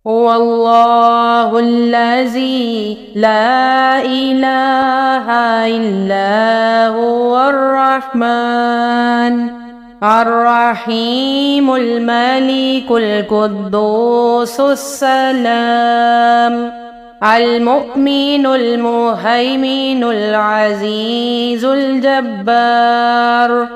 هو الله الذي لا إله إلا هو الرحمن الرحيم الملك القدوس السلام المؤمن المهيمن العزيز الجبار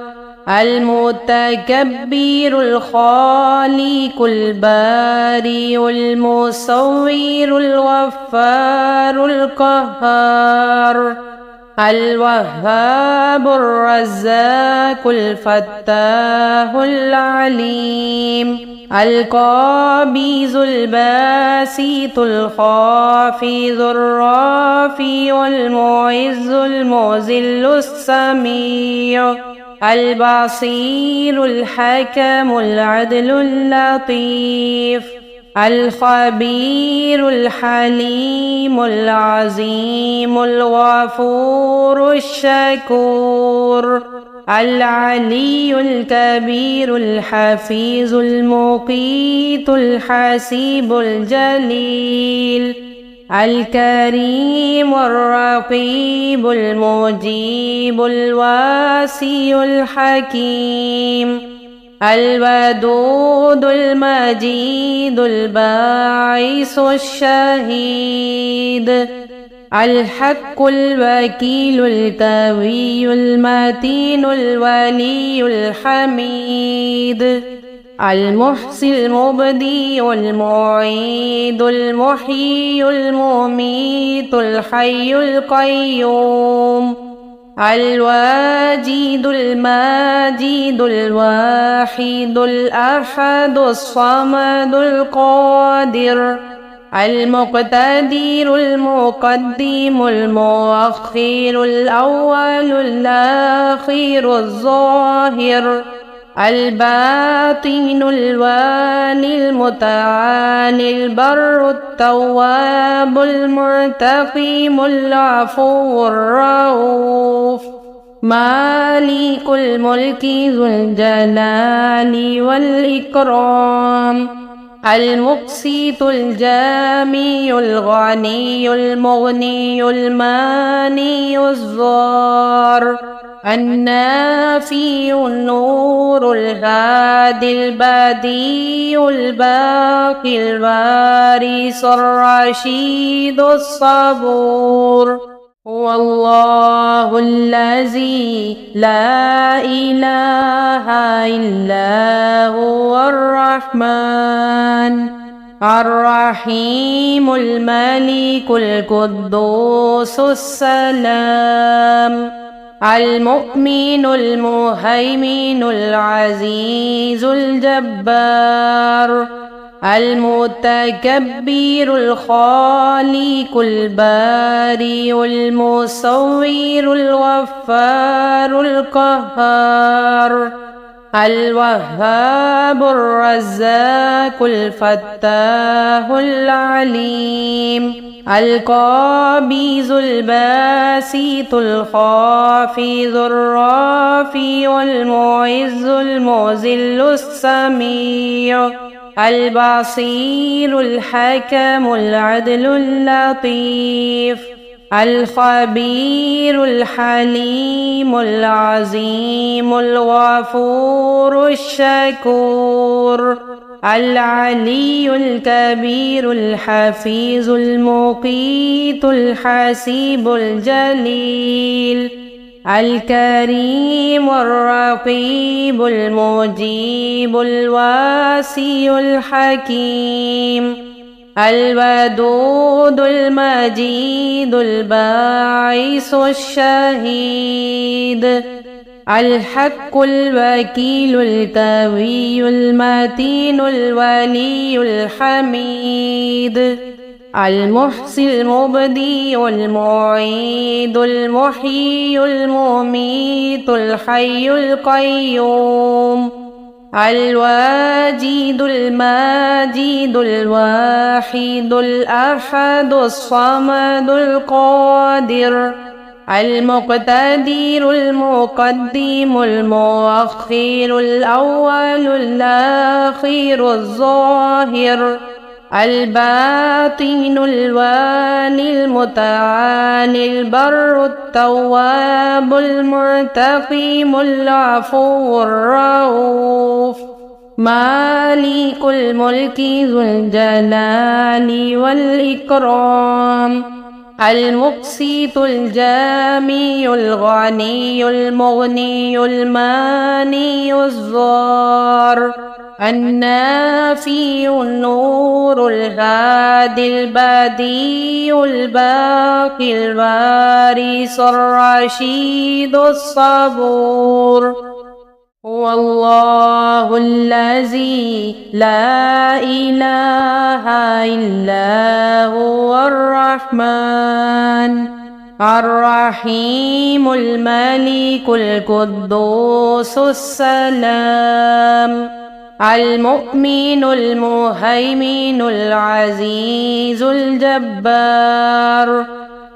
المتكبر الخالق البارئ المصور الغفار القهار الوهاب الرزاق الفتاح العليم القابض الباسط الخافض الرافع المعز المذل السميع البصير الحكم العدل اللطيف الخبير الحليم العظيم الغفور الشكور العلي الكبير الحفيظ المقيت الحسيب الجليل الكريم الرقيب المجيب الواسع الحكيم الودود المجيد الباعث الشهيد الحق الوكيل القوي المتين الولي الحميد المحصي المبدي المعيد المحيي المميت الحي القيوم الواجد الماجد الواحد الأحد الصمد القادر المقتدر المقدم المؤخر الأول الآخر الظاهر الباطن الوالي المتعالي البر التواب المنتقم العفو الرؤوف مالك الملك ذو الجلال والإكرام المقسط الجامع الغني المغني الماني الضار النافي النور الهادي البديع الباقي الوارث الرشيد الصبور هو الله الذي لا إله إلا هو الرحمن الرحيم الملك القدوس السلام المؤمن المهيمن العزيز الجبار المتكبر الخالق البارئ المصور الغفار القهار الوهاب الرزاق الفتاح العليم القابض الباسط الخافض الرافع المعز المذل السميع البصير الحكم العدل اللطيف الخبير الحليم العظيم الغفور الشكور العلي الكبير الحفيظ المقيت الحسيب الجليل الكريم الرقيب المجيب الواسع الحكيم الودود المجيد الباعث الشهيد الحق الوكيل القوي المتين الولي الحميد المحصي المبدي المعيد المحيي المميت الحي القيوم الواجد الماجد الواحد الأحد الصمد القادر المقتدر المقدم المؤخر الأول الآخر الظاهر الباطن الوالي المتعالي البر التواب المنتقم العفو الرؤوف مالك الملك ذو الجلال والإكرام المقسط الجامي الغني المغني الماني الضار النافي النور الهادي البديع الباقي الوارث الرشيد الصبور هو الله الذي لا إله إلا هو الرحمن الرحيم الملك القدوس السلام المؤمن المهيمن العزيز الجبار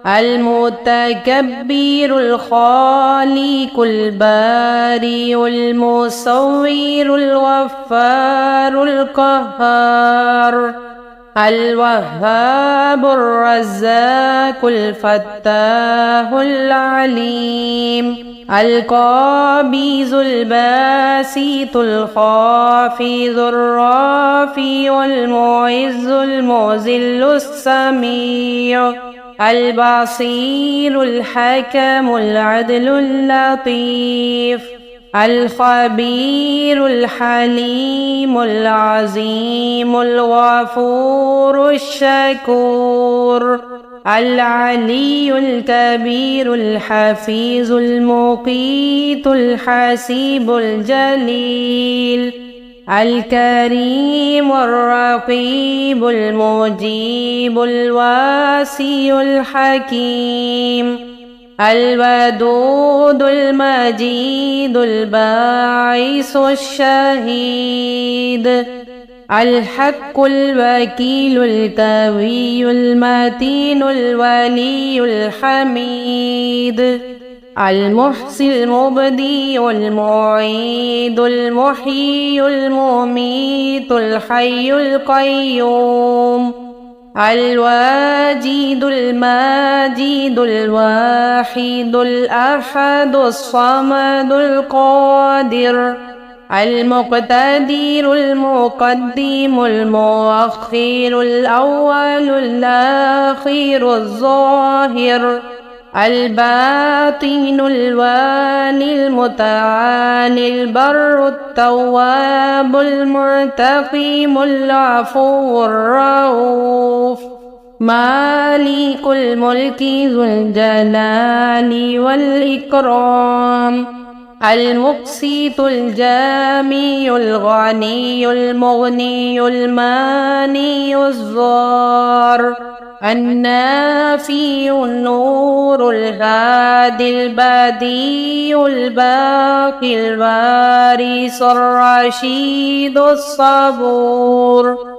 المتكبر الخالق البارئ المصور الغفار القهار الوهاب الرزاق الفتاح العليم القابض الباسط الخافض الرافع المعز المذل السميع البصير الحكم العدل اللطيف الخبير الحليم العظيم الغفور الشكور العلي الكبير الحفيظ المقيت الحسيب الجليل الكريم الرقيب المجيب الواسع الحكيم الودود المجيد الباعث الشهيد الحق الوكيل القوي المتين الولي الحميد المحصي المبدي المعيد المحيي المميت الحي القيوم الواجد الماجد الواحد الأحد الصمد القادر المقتدر المقدم المؤخر الأول الآخر الظاهر الباطن الوالي المتعالي البر التواب المنتقم العفو الرؤوف مالك الملك ذو الجلال والإكرام المقسط الجامي الغني المغني الماني الضار النافي النور الهادي البديع الباقي الوارث الرشيد الصبور